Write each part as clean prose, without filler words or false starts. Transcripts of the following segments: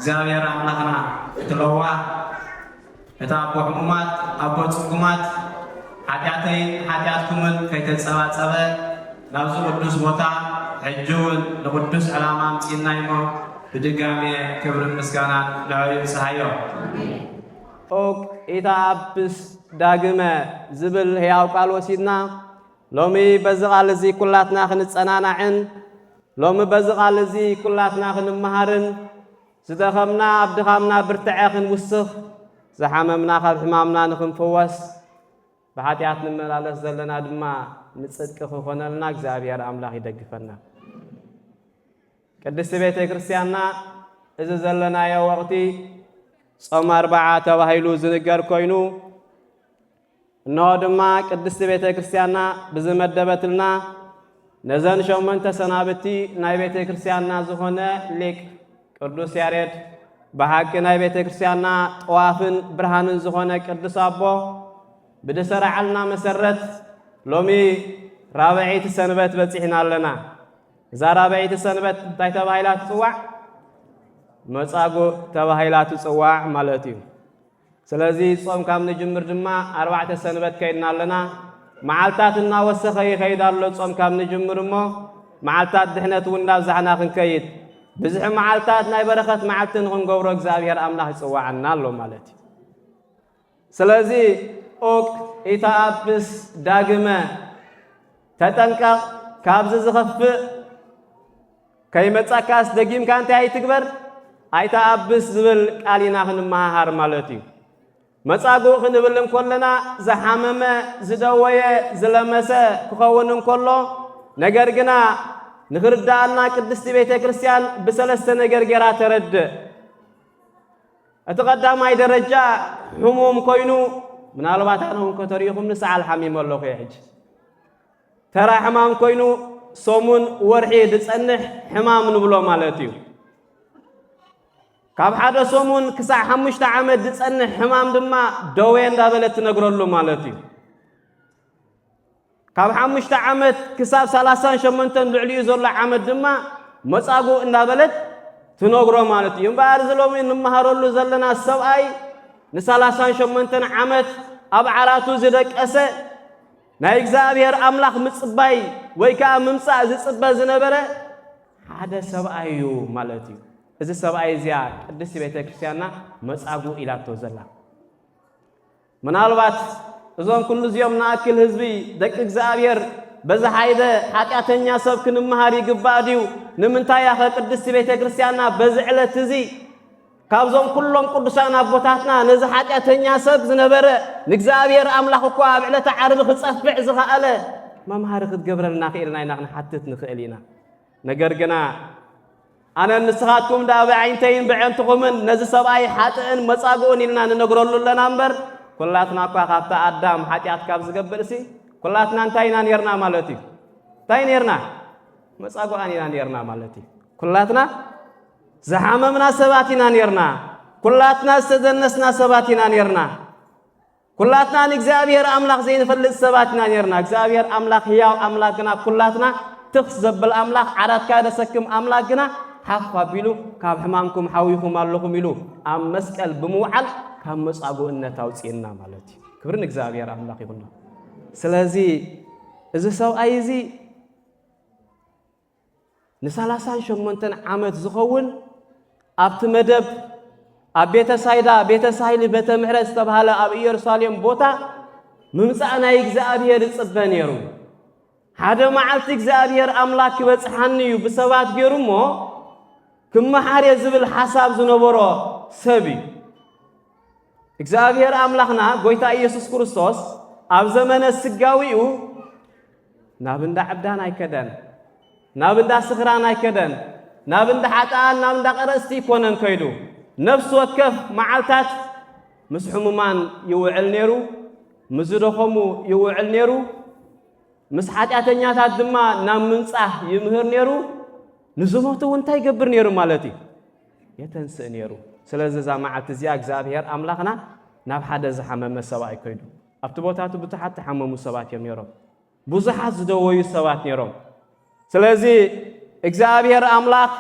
እግዚአብሔር አምላክና እትለዋ እታ አቦ ሕሙማት አቦ ጽጉማት ኃጢአትኩምን ከይተጸባጸበ ናብዚ ቅዱስ ቦታ ሕጂውን ንቅዱስ ዕላማ ምፂና ኢሞ ብድጋሜ ክብርን ምስጋናን ንዕዩ ንስሃዮ ኦቅ ኢታብስ ዳግመ ዝብል ሕያው ቃል ወሲድና ሎሚ በዚ ቃል እዚ ኩላትና ክንጸናናዕን ሎሚ በዚ ቃል እዚ ኩላትና ክንመሃርን ዝደኸምና ኣብ ድኻምና ብርትዐ ክንውስኽ ዝሓመምና ካብ ሕማምና ንኽንፍወስ ብሓጢኣት ንመላለስ ዘለና ድማ ንጽድቂ ክኾነልና እግዚአብሔር ኣምላኽ ይደግፈና። ቅድስቲ ቤተ ክርስቲያንና እዚ ዘለናዮ ወቕቲ ጾም 40 ተባሂሉ ዝንገር ኮይኑ እነሆ ድማ ቅድስቲ ቤተ ክርስቲያንና ብዝመደበትልና ነዘን 8 ሰናብቲ ናይ ቤተ ክርስቲያንና ዝኾነ ሊቅ ቅዱስ ያሬድ በሓቂ ናይ ቤተ ክርስቲያንና ጠዋፍን ብርሃንን ዝኾነ ቅዱስ ኣቦ ብድሰራዓልና መሰረት ሎሚ ራብዒቲ ሰንበት በፂሕና ኣለና። እዛ ራብዒቲ ሰንበት እንታይ ተባሂላ ትፅዋዕ? መጻጉዕ ተባሂላ ትፅዋዕ ማለት እዩ። ስለዚ ጾም ካብ ንጅምር ድማ 4 ሰንበት ከይድና ኣለና። መዓልታት እናወሰኸ ይኸይድ ኣሎ ጾም ካብ ንጅምር እሞ መዓልታት ድሕነት እውን እናብዛሕና ክንከይድ ብዙሕ መዓልታት ናይ በረኸት መዓልቲ ንኽንገብሮ እግዚአብሔር ኣምላኽ ይፅዋዓና ኣሎ ማለት እዩ። ስለዚ ኦቅ ኢታኣብስ ዳግመ ተጠንቀቕ ካብዚ ዝኸፍእ ከይመጻካስ ደጊምካ እንታይ ኣይትግበር ኣይተኣብስ ዝብል ቃል ኢና ክንመሃሃር ማለት እዩ። መጻጉዕ ክንብል እንከለና ዝሓመመ ዝደወየ ዝለመሰ ክኸውን እንከሎ ነገር ግና ንኽርዳእና ቅድስቲ ቤተ ክርስቲያን ብሰለስተ ነገር ጌራ ተረድእ። እቲ ቀዳማይ ደረጃ ሕሙም ኮይኑ ምናልባት ኣነ እውን ከተሪኹም ንሰዓል ሓሚም ኣለኹ እየ ሕጂ ተራ ሕማም ኮይኑ ሰሙን ወርሒ ዝጸንሕ ሕማም ንብሎ ማለት እዩ። ካብ ሓደ ሰሙን ክሳብ 5 ዓመት ዝጸንሕ ሕማም ድማ ደዌ እንዳበለት ትነግረሉ ማለት እዩ። ካብ 5 ዓመት ክሳብ 38 ልዕሊኡ ዘሎ ዓመት ድማ መጻጉዕ እንዳበለት ትነግሮ ማለት እዩ። እምበኣር ዝሎሚ ንመሃረሉ ዘለና ሰብኣይ ን38 ዓመት ኣብ ዓራቱ ዝደቀሰ ናይ እግዚአብሔር ኣምላኽ ምጽባይ ወይ ከዓ ምምጻእ ዝጽበ ዝነበረ ሓደ ሰብኣይ እዩ ማለት እዩ። እዚ ሰብኣይ እዚኣ ቅድስቲ ቤተ ክርስቲያንና መጻጉዕ ኢላቶ ዘላ ምናልባት እዞም ኩሉ እዚኦም ንኣክል ህዝቢ ደቂ እግዚአብሔር በዛ ሓይደ ኃጢአተኛ ሰብ ክንመሃር ይግባእ ድዩ? ንምንታይ ያኸ ቅድስቲ ቤተ ክርስቲያንና በዚ ዕለት እዚ ካብዞም ኩሎም ቅዱሳን ኣቦታትና ነዚ ኃጢአተኛ ሰብ ዝነበረ ንእግዚአብሔር ኣምላኽ እኳ ኣብ ዕለተ ዓርቢ ክጸፍዕ ዝኸኣለ መምሃሪ ክትገብረልና ክኢልና ኢና ክንሓትት ንኽእል ኢና። ነገር ግና ኣነ ንስኻትኩም ዳ ብዓይንተይን ብዕንትኹምን ነዚ ሰብኣይ ሓጥእን መጻጉዕን ኢልና ንነግረሉ ኣለና እምበር ኩላትና እኳ ካብታ ኣዳም ኃጢአት ካብ ዝገብርእሲ ኩላትና እንታይ ኢና ነርና ማለት እዩ? እንታይ ነርና? መጻጉዓን ኢና ነርና ማለት እዩ። ኩላትና ዝሓመምና ሰባት ኢና ነርና። ኩላትና ዝተደነስና ሰባት ኢና ነርና። ኩላትና ንእግዚአብሔር ኣምላኽ ዘይንፈልጥ ሰባት ኢና ነርና። እግዚአብሔር ኣምላኽ ሕያው ኣምላኽ ግና ኩላትና ትኽስ ዘብል ኣምላኽ ዓራትካ ደሰክም ኣምላኽ ግና ሓፍ ኣቢሉ ካብ ሕማምኩም ሓዊኹም ኣለኹም ኢሉ ኣብ መስቀል ብምውዓል ካብ መጻጉዕነት ኣውፂእና ማለት እዩ። ክብሪ ንእግዚአብሔር ኣምላኽ ይኹን። ስለዚ እዚ ሰብኣይ እዚ ን38 ዓመት ዝኸውን ኣብቲ መደብ ኣብ ቤተ ሳይዳ ቤተ ሳይሊ ቤተ ምሕረት ዝተባሃለ ኣብ ኢየሩሳሌም ቦታ ምምጻእ ናይ እግዚአብሔር ይጽበ ነይሩ። ሓደ መዓልቲ እግዚአብሔር ኣምላኽ ክበጽሓኒ እዩ ብሰባት ገይሩ እሞ ክመሓር ዝብል ሓሳብ ዝነበሮ ሰብ እዩ። እግዚአብሔር ኣምላኽና ጎይታ ኢየሱስ ክርስቶስ ኣብ ዘመነ ስጋዊኡ ናብ እንዳ ዕብዳን ኣይከደን፣ ናብ እንዳ ስኽራን ኣይከደን፣ ናብ እንዳ ሓጣን ናብ እንዳ ቀረስቲ ይኮነን ከይዱ ነፍሲ ወከፍ መዓልታት ምስ ሕሙማን ይውዕል ነይሩ፣ ምስ ዝደኸሙ ይውዕል ነይሩ፣ ምስ ኃጢአተኛታት ድማ ናብ ምንጻህ ይምህር ነይሩ፣ ንዝሞቱ እውን እንታይ ይገብር ነይሩ ማለት እዩ? የተንስእ ነይሩ። ስለዚ እዛ መዓልቲ እዚኣ እግዚአብሔር ኣምላኽና ናብ ሓደ ዝሓመመ ሰብኣይ ከይዱ ኣብቲ ቦታቱ ብዙሓት ተሓመሙ ሰባት እዮም ነይሮም፣ ብዙሓት ዝደወዩ ሰባት ነይሮም። ስለዚ እግዚአብሔር ኣምላኽ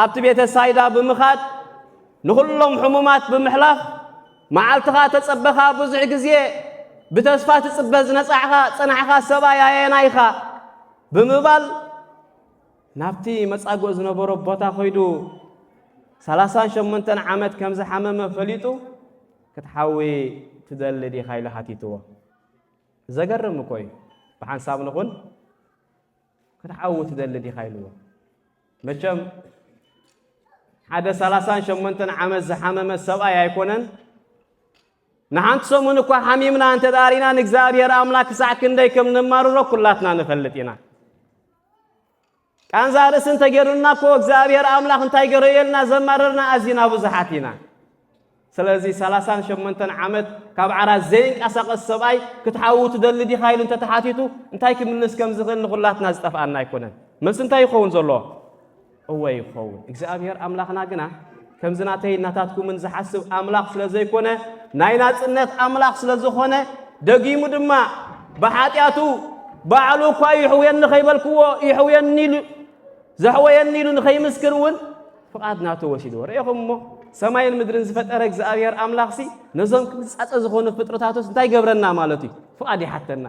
ኣብቲ ቤተ ሳይዳ ብምኻድ نخلهم حمومات بمحلاف معالتها تصبخها بزع جزية بتسفات تصبز نصعها صنعها سبايا ينايخا بمبال نابتي مساقو زنبرو بوتا خويدو 38 عامت كمز حمامه فليتو كتحاوي تدلدي خايله حتيتو زغرم كوي بحساب نكون كتحاوي تدلدي خايلو مچم حدا 38 عامت زحمامه سبا يكونن نحنت سمون كو حميمنا انت دارينا نغزابير املاك ساعك انديكم نمارو كلاتنا نفلطينا كان زارسن تجرنا كو እግዚአብሔር አምላክ እንታይ ገረየልና ዘማረርና አዚና ብዙሓቲና ስለዚህ 38 ዓመት ካብ ዓራት ዘይንቀሳቀስ ሰብኣይ ክትሓውት ደልዲ ኃይል እንተ ተሓቲቱ እንታይ ክምንስ ከም ዝኽእል ንኹላትና ዝጠፋአና አይኮነን መልስ እንታይ ይኸውን ዘሎ ወይ ይኸውን እግዚአብሔር አምላክና ግና ከምዝናተይ እናታትኩምን ዝሓስብ አምላክ ስለዘይኮነ ናይ ናጽነት አምላክ ስለዝኾነ ደጊሙ ድማ በኃጢአቱ ባዕሉ እኳ ይሕውየኒ ኸይበልክዎ ይሕውየኒ زحويني لون خي مسكرون فقادنا توشيدو ريخمو سماين مدرن زفتر እግዚአብሔር አምላክሲ ነዘም ክጻጸ ዝኾነ ፍጥረታቶስ እንታይ ገብረና ማለቱ ፍቃድ ይሐተና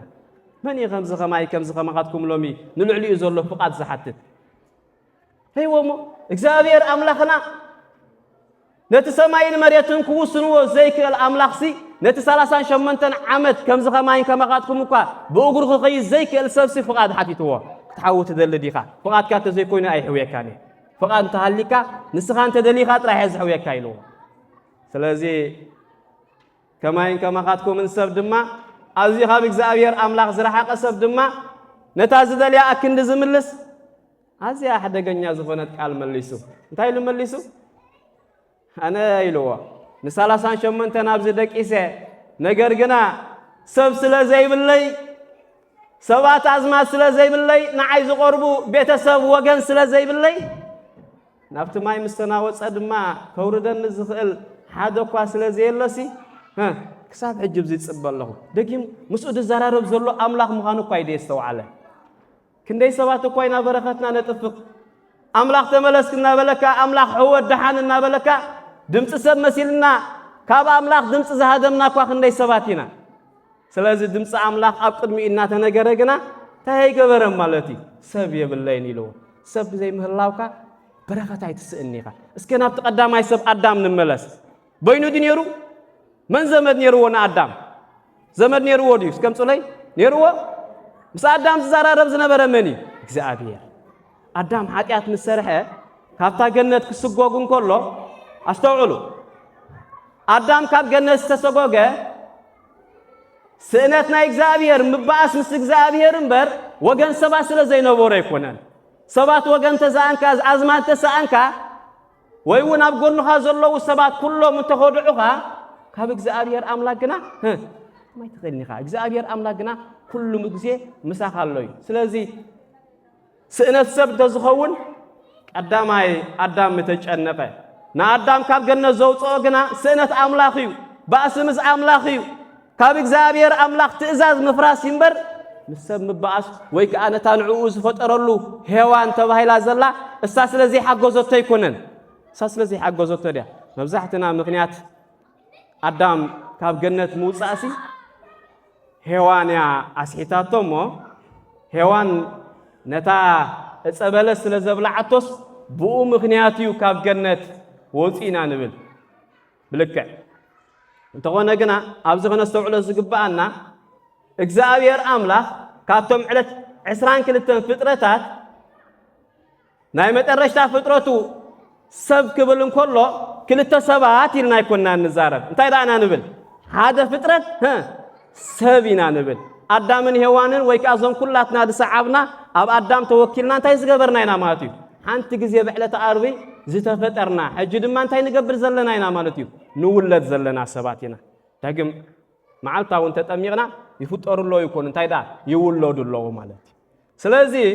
من يخمز خماي كمز خماقاتكم لومي نلعلي زول فقاد زحتت هيومو እግዚአብሔር አምላክና ነተሰማይን መሬትን ኩውስንዎ ዘይክል አምላክሲ ነተ 38 ዓመት كمز خماين كماقاتكم እኳ በእግሩ ኸይ ዘይክል ሰብሲ ፍቃድ ሐቲትዎ تحاول تدلديها فقط كات زي كوينا أي حوية كاني فقط تهلكا نسخان تدليها راح يزحوية كايلو سلازي كما إن كما خاتكم من سب دما أزي خاب إجزاء أملاك زرحة قصب دما نتازد لي أكن دزملس أزي أحد جنيا زفنت كال مليسو تايلو مليسو أنا يلوا نسالا سانشم من تنابزدك إسه نجر جنا سب سلازي بالله سبات أزمات سلازي بالله نعايز قربو بيتسب وجن سلازي بالله نفت ما يمستناوت صدما كوردن نزخل حدا قا سلازي لسي ها كساب حجب زيد صبل له دقيم مسعود الزرارب زلو أملاك مخانو قايد يستوعله كندي سبات قاينا بركتنا نتفق أملاك تملسكنا بلكا أملاك هو الدحاننا بلكا دمت سب مسيلنا كاب أملاك دمت زهدمنا قا كندي سباتنا سلازي دمص አምላክ አቅድሚ እና ተነገረግና ታይገበረም ማለቲ ሰብ የብለይን ይለው ሰብ ዘይ ምህላውካ በረከት አይትስእኒኻ እስከ ናብ ተቀዳማይ ሰብ አዳም ንመለስ በይኑ ዲኔሩ መን ዘመድ ኔርዎና አዳም ዘመድ ኔርዎ ዲስ ከምጽለይ ኔርዎ ምስ አዳም ዘራረብ ዝነበረ መኒ እግዚአብሔር አዳም ኃጢአት ምሰርሐ ካብታ ገነት ክስጎጉን ኮሎ አስተውዕሉ አዳም ካብ ገነት ተሰጎገ سنتنا إجزابير مباس مس إجزابير إمبر وجن سبعة سلزين وبورة يكونن سبعة وجن تزانك أزمان تسانك ويون أبغون هذا الله وسبعة كله متخدعها كاب إجزابير أملاكنا ما يتخيلني خا إجزابير أملاكنا كل مجزء مساق الله سلزي سنت سب تزخون أدام متجنبه نا أدام كاب جنة زوج أجنا سنت أملاخيو باسمس أملاخيو كاب إجزابير أملاك تأزاز مفراس ينبر مسب مبعث ويك أنا تنعوز فترلو هوان تبهي لازلا الساس الذي حق جزء يكونن الساس الذي حق جزء تريا مبزحتنا مقنيات أدم كاب جنة موساسي هوان يا أسحتاتهم هوان نتا السبلس لزبلة عطس بو مقنياتيو كاب جنة وزينا نبل بلكة انتقونا قنا أبزغنا استوعلا زقبانا إجزابير أملاك كابتم علت عسران كلتن فطرتات نايمت الرشتا فطرتو سب كبلن كله كلتا سبات يلنا يكوننا نزارب انتاي دعنا نبل هذا فطرت سبينا نبل أدامن هوانن ويك أزم كلاتنا دسعبنا أب أدام توكلنا انتاي زقبرنا ينا ماتيو حانت جزية بحلة عربي زيتا فطرنا حجد ما انتاي نقبر زلنا ينا مالتيو نولد زلنا سباتنا تاقم معالتا وانت تأميغنا يفطر الله يكون انتاي دا يولد الله مالتي سلازي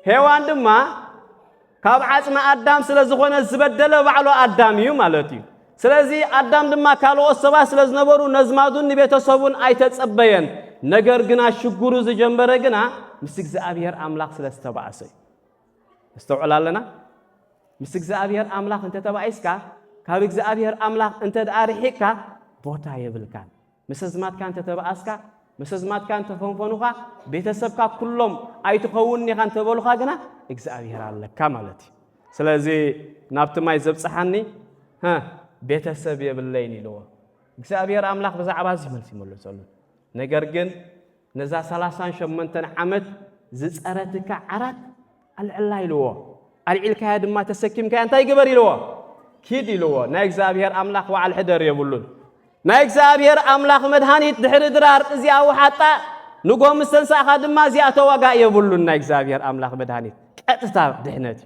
هوان دما كاب عاسما أدام سلازخونا الزبدل وعلو أداميو مالتي سلازي أدام دما كالو السبا سلاز نبرو نزمادون نبيتا صبون آيتت سبين نگر گنا شكورو زجنبره گنا مسك زابير أملاك سلاز تبعسي استوعلا لنا مسك زابير أملاك انت تبعيسكا ካብ እግዚአብሔር አምላኽ እንተ ዳርሒካ ቦታ የብልካን መስዝማትካ እንተ ተባአስካ መስዝማትካ እንተ ፈንፈኑኻ ቤተሰብካ ኩሎም አይትኸውን ይኻን ተበሉኻ ግና እግዚአብሔር አለካ ማለት እዩ ስለዚ ናብቲ ማይ ዘብጽሐኒ ቤተሰብ የብለይን ኢልዎ እግዚአብሔር አምላኽ ብዛዕባ ዝመልስ ይመልሰሉ ነገር ግን ነዛ 38 ዓመት ዝጸረትካ ዓራት አልዕላ ኢልዎ አልዒልካ ድማ ተሰኪምካ እንታይ ግበር ኢልዎ ኪድ ኢልዎ ናይ እግዚአብሔር አምላኽ ወዓል ሕደር የብሉን ናይ እግዚአብሔር አምላኽ መድኃኒት ድሕሪ ድራር እዚኣ ውሓጣ ንጎም ዝተንሳኻ ድማ እዚኣ ተዋጋእ የብሉን ናይ እግዚአብሔር አምላኽ መድኃኒት ቀጥታ ድሕነት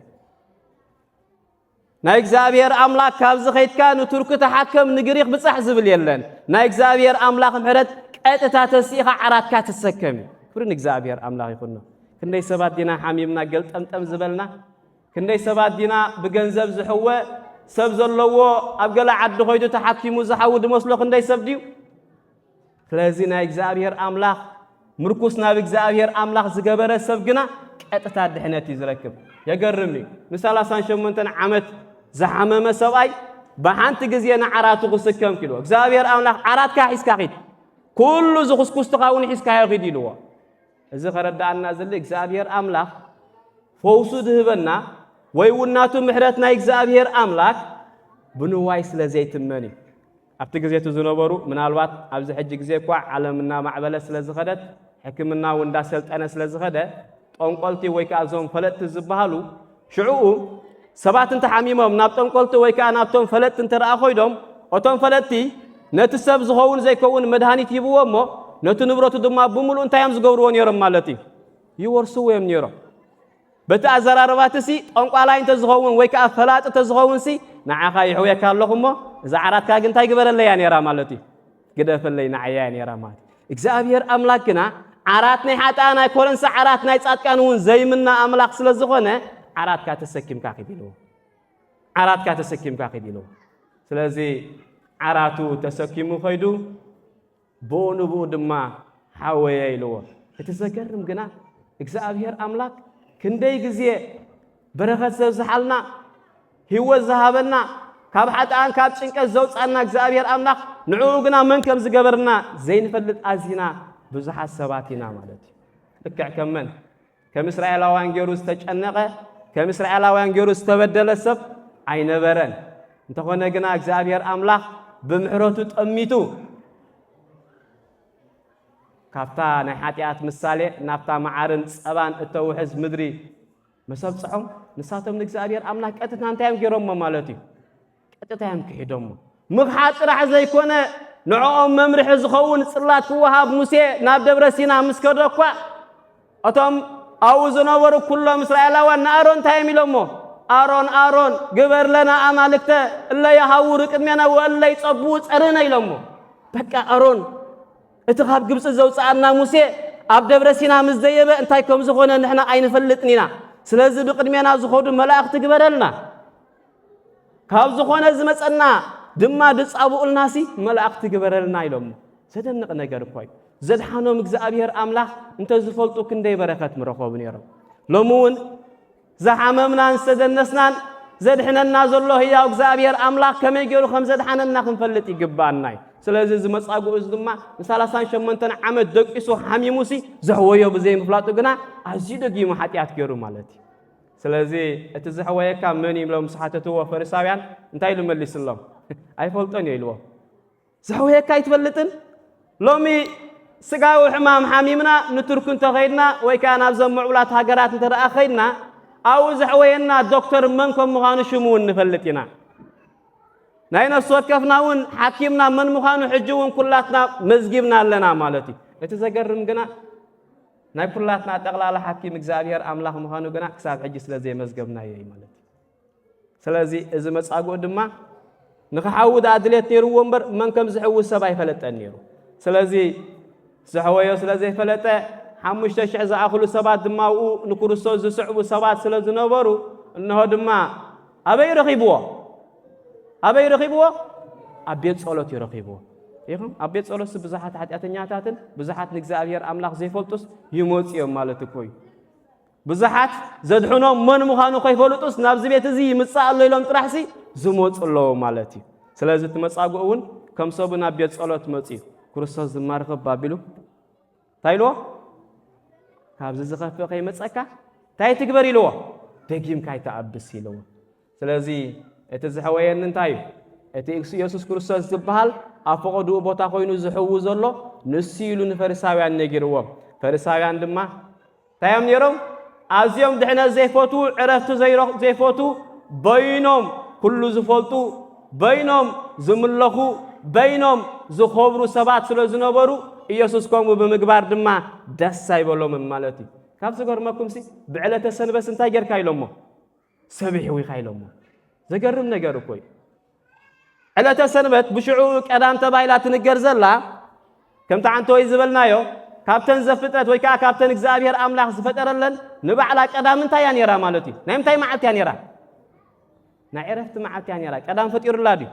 ናይ እግዚአብሔር አምላኽ ካብዚ ኸይትካ ንቱርክ ተሓከም ንግሪኽ ብጻሕ ዝብል የለን ናይ እግዚአብሔር አምላኽ ምሕረት ቀጥታ ተሲኻ ዓራትካ ተሰከም ፍርን እግዚአብሔር አምላኽ ይኹን ክንደይ ሰባት ዲና ሓሚምና ገልጠምጠም ዝበልና ክንደይ ሰባት ዲና ብገንዘብ ዝሕወ ሰብ ዘለዎ ኣብ ገለ ዓዲ ኾይዱ ተሓኪሙ ዝሓውድ መስሎ ክንደይ ሰብ ድዩ ስለዚ ናይ እግዚአብሔር አምላኽ ምርኩስ ናብ እግዚአብሔር አምላኽ ዝገበረ ሰብ ግና ቀጥታ ድሕነት ይዝረክብ የገርም እዩ ን38 ዓመት ዝሓመመ ሰብኣይ በሓንቲ ግዜ ንዓራቱ ክስከም ክኢልዎ እግዚአብሔር አምላኽ ዓራትካ ሒዝካ ኺድ ኩሉ ዝኹስኩስትኻ እውን ሒዝካ ኺድ ኢልዎ እዚ ኸረዳእና ዘሊ እግዚአብሔር አምላኽ ፈውሱ ድህበና ወይ ውናቱ ምሕረት ናይ እግዚአብሔር አምላኽ ብንዋይ ስለ ዘይትመን እዩ ኣብቲ ግዜቱ ዝነበሩ ምናልባት ኣብዚ ሕጂ ግዜ እኳ ዓለምና ማዕበለ ስለ ዝኸደት ሕክምና እውን እንዳሰልጠነ ስለ ዝኸደ ጠንቆልቲ ወይ ከዓ እዞም ፈለጥቲ ዝበሃሉ ሽዑኡ ሰባት እንተሓሚሞም ናብ ጠንቆልቲ ወይ ከዓ ናብቶም ፈለጥቲ እንተረኣ ኾይዶም እቶም ፈለጥቲ ነቲ ሰብ ዝኸውን ዘይከውን መድኃኒት ይብዎ እሞ ነቲ ንብረቱ ድማ ብምሉእ እንታይ እዮም ዝገብርዎ ነይሮም ማለት እዩ ይወርስዎ እዮም ነይሮም በቲ ኣዘራርባት ሲ ጠንቋላይ እንተ ዝኸውን ወይ ከዓ ፈላጥ እንተ ዝኸውን ሲ ንዓኻ ይሕውየካ ኣለኹ እሞ እዛ ዓራትካ ግን እንታይ ግበረለያ ነይራ ማለት እዩ ግደፈለይ ንዓያ ነይራ ማለት እዩ እግዚአብሔር አምላኽ ግና ዓራት ናይ ሓጣን ናይ ኮረንሳ ዓራት ናይ ጻድቃን እውን ዘይምና አምላኽ ስለ ዝኾነ ዓራትካ ተሰኪምካ ኺድ ኢልዎ ዓራትካ ተሰኪምካ ኺድ ኢልዎ ስለዚ ዓራቱ ተሰኪሙ ኸይዱ ብኡ ንብኡ ድማ ሓወየ ኢልዎ እቲ ዘገርም ግና እግዚአብሔር አምላኽ ክንደይ ግዜ በረኸት ዘብዝሓልና ህይወት ዝሃበና ካብ ሓጣን ካብ ጭንቀት ዘውፃና እግዚአብሔር አምላኽ ንዕኡ ግና መን ከም ዝገበርና ዘይንፈልጥ ኣዚና ብዙሓት ሰባት ኢና ማለት እዩ ልክዕ ከመን ከም እስራኤላውያን ገይሩ ዝተጨነቐ ከም እስራኤላውያን ገይሩ ዝተበደለ ሰብ ኣይነበረን እንተኾነ ግና እግዚአብሔር አምላኽ ብምሕረቱ ጠሚቱ ካብታ ናይ ሓጢአት ምሳሌ ናብታ መዓርን ጸባን እተውሕዝ ምድሪ መሰብፅሖም ንሳቶም ንእግዚአብሔር አምላኽ ቀጥታ እንታይ እዮም ገይሮሞ ማለት እዩ ቀጥታ እዮም ክሒዶሞ ምኽሓጥ ጥራሕ ዘይኮነ ንዕኦም መምርሒ ዝኸውን ጽላት ክወሃብ ሙሴ ናብ ደብረ ሲና ምስ ከዶ እኳ እቶም ኣብኡ ዝነበሩ ኩሎም እስራኤላውያን ንኣሮን እንታይ እዮም ኢሎሞ ኣሮን ግበር ለና ኣማልክተ እለ ይሃውሩ ቅድሜና ወእለ ይጸብኡ ጸርህና ኢሎሞ በቃ ኣሮን እቲ ካብ ግብፂ ዘውፅኣና ሙሴ ኣብ ደብረ ሲና ምስ ዘየበ እንታይ ከም ዝኾነ ንሕና ኣይንፈልጥን ኢና ስለዚ ብቅድሜና ዝኸዱ መላእኽቲ ግበረልና ካብ ዝኾነ ዝመፀና ድማ ድጻብኡልናሲ መላእኽቲ ግበረልና ኢሎሞ ዘደንቕ ነገር እኳ እዩ ዘድሓኖም እግዚአብሔር አምላኽ እንተ ዝፈልጡ ክንደይ በረኸት ምረኸቡ ነይሮም ሎሚ እውን ዝሓመምናን ዝተደነስናን ዘድሕነና ዘሎ ህያው እግዚአብሔር አምላኽ ከመይ ገይሩ ከም ዘድሓነና ክንፈልጥ ይግባአና እዩ ስለዚ ዝመጻጉዕ እዚ ድማ ን38 ዓመት ደቂሱ ሓሚሙሲ ዘሕወዮ ብዘይ ምፍላጡ ግና ኣዝዩ ደጊሙ ሓጢአት ገይሩ ማለት እዩ ስለዚ እቲ ዘሕወየካ መን ይብሎም ሰሓተትዎ ፈሪሳውያን እንታይ ልመልስሎም ኣይፈልጦን ኢልዎ ዘሕወየካ ኣይትፈልጥን ሎሚ ስጋዊ ሕማም ሓሚምና ንቱርክ እንተኸይድና ወይ ከዓ ናብዞም ምዕቡላት ሃገራት እንተረኣ ኸይድና ኣብኡ ዘሕወየና ዶክተር መን ከም ምዃኑ ሽሙ እውን ንፈልጥ ኢና ናይ ነፍሲ ወከፍና እውን ሓኪምና መን ምዃኑ ሕጂ እውን ኩላትና መዝጊብና ኣለና ማለት እዩ እቲ ዘገርም ግና ናይ ኩላትና ጠቕላላ ሓኪም እግዚአብሔር አምላኽ ምዃኑ ግና ክሳብ ሕጂ ስለ ዘይመዝገብናዮ እዩ ማለት እዩ ስለዚ እዚ መጻጉዕ ድማ ንኽሓውድ ኣድልየት ነይሩዎ እምበር መን ከም ዝሕውስ ሰብ ኣይፈለጠን ነይሩ ስለዚ ዝሕወዮ ስለ ዘይፈለጠ 5,000 ዝኣኽሉ ሰባት ድማ ኣብኡ ንክርስቶስ ዝስዕቡ ሰባት ስለ ዝነበሩ እንሆ ድማ ኣበይ ረኺብዎ ኣብ ቤት ጸሎት ይረኺብዎ ይኹም ኣብ ቤት ጸሎት ብዙሓት ኃጢአተኛታትን ብዙሓት ንእግዚአብሔር አምላኽ ዘይፈልጡስ ይመፁ እዮም ማለት እኮ እዩ ብዙሓት ዘድሕኖም መን ምዃኑ ከይፈልጡስ ናብዚ ቤት እዚ ይምጻእ ኣሎ ኢሎም ጥራሕሲ ዝሞጽሎ ማለትዩ ስለዚ ትመጻጉውን ከም ሰብና ቤት ጸሎት መጽዩ ክርስቶስ ዝማርኽ ባቢሉ ታይሎ ካብዚ ዝኸፈ ከይመጸካ ታይ ትግበር ኢልዎ ደጊም ካይተአብስ ኢልዎ ስለዚ እቲ ዝሕወየን እንታዩ እቲ ኢየሱስ ክርስቶስ ዝበሃል አፈቀዱ ቦታ ኮይኑ ዝሕው ዘሎ ንሱ ኢሉ ንፈሪሳውያን ነጊርዎም ፈሪሳውያን ድማ ታዮም ነይሮም አዝዮም ድሕነት ዘይፈቱ ዕረፍቲ ዘይፈቱ በይኖም ኩሉ ዝፈልጡ በይኖም ዝምለኹ በይኖም ዝኸብሩ ሰባት ስለ ዝነበሩ ኢየሱስ ከምኡ ብምግባር ድማ ደስ አይበሎም ማለት እዩ ካብ ዝገርመኩምሲ ብዕለተ ሰንበት እንታይ ጌርካ ኢሎሞ ሰቢሕዊ ኢሎሞ ዘገርም ነገር እኮ እዩ ዕለተ ሰንበት ብሽዑ ቀዳም ተባይላ ትንገር ዘላ ከምታ አንተ ወይ ዝበልናዮ ካብተን ዘፍጥረት ወይ ከዓ ካብተን እግዚአብሔር አምላኽ ዝፈጠረለን ንባዕላ ቀዳም እንታይ ያኔራ ማለት እዩ ናይ ምንታይ መዓልቲ ያኔራ ናይ ዕረፍቲ መዓልቲ ያኔራ ቀዳም ፈጢሩላ ድዩ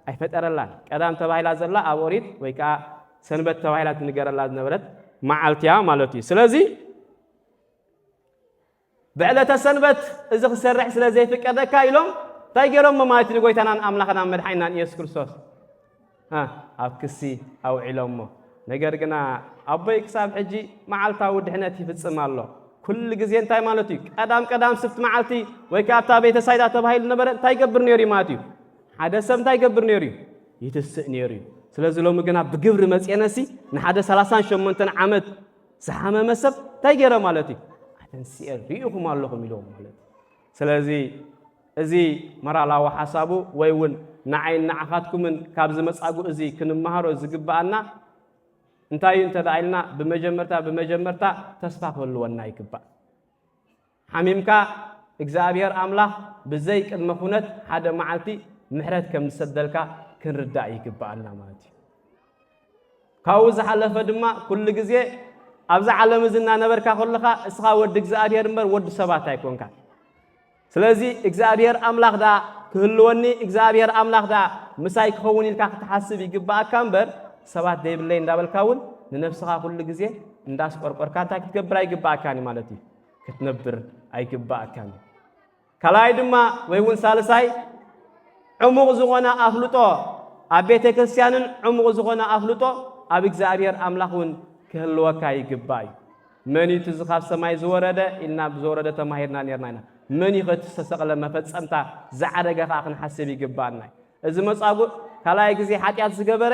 አይፈጠረላን ቀዳም ተባይላ ዘላ ኣብ ኦሪት ወይ ከዓ ሰንበት ተባይላ ትንገረላ ዝነበረት መዓልቲያ ማለት እዩ ስለዚ ብዕለተ ሰንበት እዚ ክሰርሕ ስለ ዘይፍቀደካ ኢሎም ታይ ገይሮም ማለት ንጎይታናን አምላኽና መድሓኒናን ኢየሱስ ክርስቶስ ኣብ ክሲ ኣውዒሎሞ ነገር ግና ኣቦይ ክሳብ ሕጂ መዓልታዊ ድሕነት ይፍጽም ኣሎ ኩሉ ግዜ እንታይ ማለት እዩ ቀዳም ስፍት መዓልቲ ወይ ከዓ ኣብታ ቤተ ሳይዳ ተባሂሉ ነበረ እንታይ ገብር ነይሩ ማለት እዩ ሓደ ሰብ እንታይ ገብር ነይሩ ይትስእ ነይሩ ስለዚ ሎሚ ግና ብግብሪ መጽነሲ ንሓደ 38 ዓመት ዝሓመመ ሰብ እንታይ ገይረ ማለት እዩ ኣተንሲኤ ሪኢኹም ኣለኹም ኢሎም ማለት ስለዚ እዚ መራላዊ ሓሳቡ ወይ እውን ንዓይን ንዓኻትኩምን ካብ ዝመጻጉዕ እዚ ክንመሃሮ ዝግባአና እንታይ እንተዳኢልና ብመጀመርታ ተስፋ ክህልወና ይግባእ ሓሚምካ እግዚአብሔር አምላኽ ብዘይ ቅድመ ኩነት ሓደ መዓልቲ ምሕረት ከም ዝሰደልካ ክንርዳእ ይግባአና ማለት እዩ ካብኡ ዝሓለፈ ድማ ኩሉ ግዜ ኣብዛ ዓለም እዚ እናነበርካ ከለኻ እስኻ ወዲ እግዚአብሔር እምበር ወዲ ሰባት ኣይኮንካ ስለዚ እግዚአብሔር አምላኽ ዳ ክህልወኒ እግዚአብሔር አምላኽ ዳ ምሳይ ክኸውን ኢልካ ክትሓስብ ይግባእካ እምበር ሰባት ደይብለይ እንዳበልካውን ንነፍስኻ ኩሉ ግዜ እንዳስቆርቆርካ እንታይ ክትገብር ኣይግባእካኒ ማለት እዩ ክትነብር ኣይግባእካኒ ካልኣይ ድማ ወይ እውን ሳልሳይ ዕሙቕ ዝኾነ ኣፍልጦ ኣብ ቤተ ክርስቲያንን ዕሙቕ ዝኾነ ኣፍልጦ ኣብ እግዚአብሔር አምላኽ እውን ክህልወካ ይግባእ እዩ መን እዩ እዚ ካብ ሰማይ ዝወረደ ኢልና ብዝወረደ ተማሂርና ነርና ኢና መን እዩ ከተሰቀለ መፈጸምታ ዝዓረገኻ ክንሓስብ ይግባእና እዚ መጻጉዕ ካልኣይ ግዜ ሓጢኣት ዝገበረ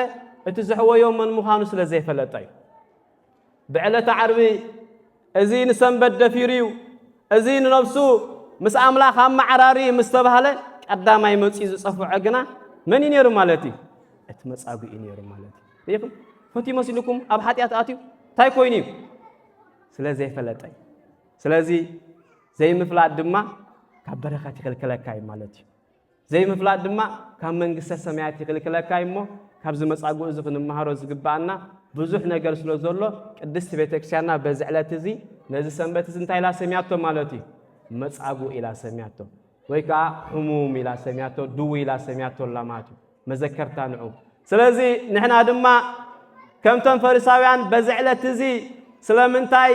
እቲ ዝሕወዮም መን ምዃኑ ስለ ዘይፈለጠ እዩ ብዕለተ ዓርቢ እዚ ንሰንበት ደፊሩ እዩ እዚ ንነፍሱ ምስ ኣምላኽ ኣመዓራሪ ምስ ተባሃለ ቀዳማይ መጽኡ ዝጸፍዖ ግና መን እዩ ነይሩ ማለት እዩ እቲ መጻጉዕ እዩ ነይሩ ማለት እዩ ሪኢኹም ፈቲ መስልኩም ኣብ ሓጢኣት ኣትዩ እንታይ ኮይኑ እዩ ስለ ዘይፈለጠ እዩ ስለዚ ዘይምፍላጥ ድማ ካብ በረኸት ይኽልክለካ እዩ ማለት እዩ ዘይምፍላጥ ድማ ካብ መንግስተ ሰማያት ይኽልክለካ እሞ ካብዚ መጻጉዕ እዚ ክንመሃሮ ዝግባአና ብዙሕ ነገር ስለ ዘሎ ቅድስቲ ቤተክርስቲያንና በዚ ዕለት እዚ ነዚ ሰንበት እዚ እንታይ ኢላ ሰሚያቶ ማለት እዩ መጻጉዕ ኢላ ሰሚያቶ ወይ ከዓ ሕሙም ኢላ ሰሚያቶ ድውይ ኢላ ሰሚያቶ ማለት እዩ መዘከርታ ንዑ ስለዚ ንሕና ድማ ከምቶም ፈሪሳውያን በዚ ዕለት እዚ ስለምንታይ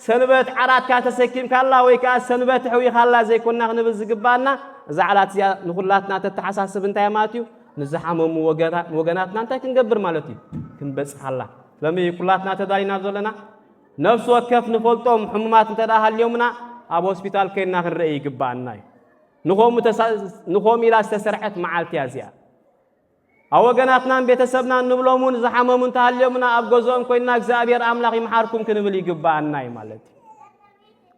ሰንበት ዓራትካ ተሰኪምካላ ወይ ከዓ ሰንበት ሕዊኻላ ዘይኮንና ክንብል ዝግባአና እዛ ዓላት እዚኣ ንኹላትና ተተሓሳስብ እንታይ ማለት እዩ ንዝሓመሙ ወገናትና እንታይ ክንገብር ማለት እዩ ክንበጽሓላ ለሚ ኩላትና ተዳሊና ዘለና ነፍሲ ወከፍ ንፈልጦም ሕሙማት እንተዳ ሃልዮምና ኣብ ሆስፒታል ከይድና ክንርኢ ይግባአና እዩ ንኾም ኢላ ዝተሰርሐት መዓልቲ እያ እዚኣ ኣብ ወገናትናን ቤተሰብናን ንብሎምን ዝሓመሙ እንተሃልዮምና ኣብ ገዝኦም ኮይንና እግዚአብሔር አምላኽ ይምሓርኩም ክንብል ይግባአና እዩ ማለት እዩ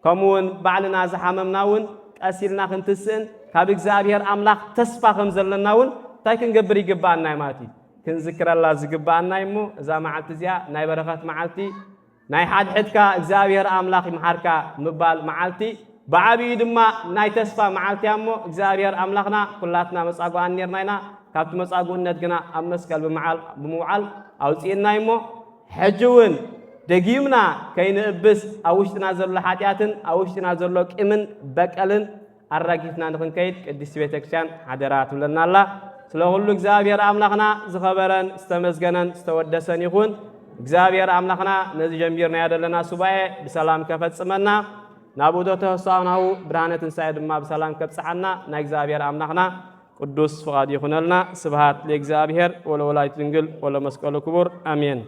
ከምኡውን ባዕልና ዝሓመምና እውን ቀሲልና ክንትስእን ካብ እግዚአብሔር አምላኽ ተስፋ ከም ዘለና እውን እንታይ ክንገብር ይግባአና እዩ ማለት እዩ ክንዝክረላ ዝግባአና እሞ እዛ መዓልቲ እዚኣ ናይ በረኸት መዓልቲ ናይ ሓድሕድካ እግዚአብሔር አምላኽ ይምሓርካ ምባል መዓልቲ ብዓብዪ ድማ ናይ ተስፋ መዓልቲ እሞ እግዚአብሔር አምላኽና ኩላትና መጻጉዓን ነርና ኢና ካብቲ መጻጉዕነት ግና ኣብ መስቀል ብምውዓል ኣውፂእና እሞ ሕጂ እውን ደጊምና ከይንእብስ ኣብ ውሽጥና ዘሎ ሓጢኣትን ኣብ ውሽጥና ዘሎ ቂምን በቀልን ኣራጊፍና ንኽንከይድ ቅድስቲ ቤተክርስቲያን ሓደራ ትብለና ኣላ ስለኩሉ እግዚአብሔር አምላኽና ዝኸበረን ዝተመስገነን ዝተወደሰን ይኹን እግዚአብሔር አምላኽና ነዚ ጀሚርናዮ ዘለና ሱባኤ ብሰላም ከፈጽመና ናብ እቶተ ተወሳናሁ ብርሃነ ትንሣኤ ድማ ብሰላም ከብጽሓና ናይ እግዚአብሔር አምላኽና ቅዱስ ፍቃድ ይሁነልና። ስብሐት ለእግዚአብሔር ወለወላዲቱ ድንግል ወለመስቀሉ ክቡር አሜን።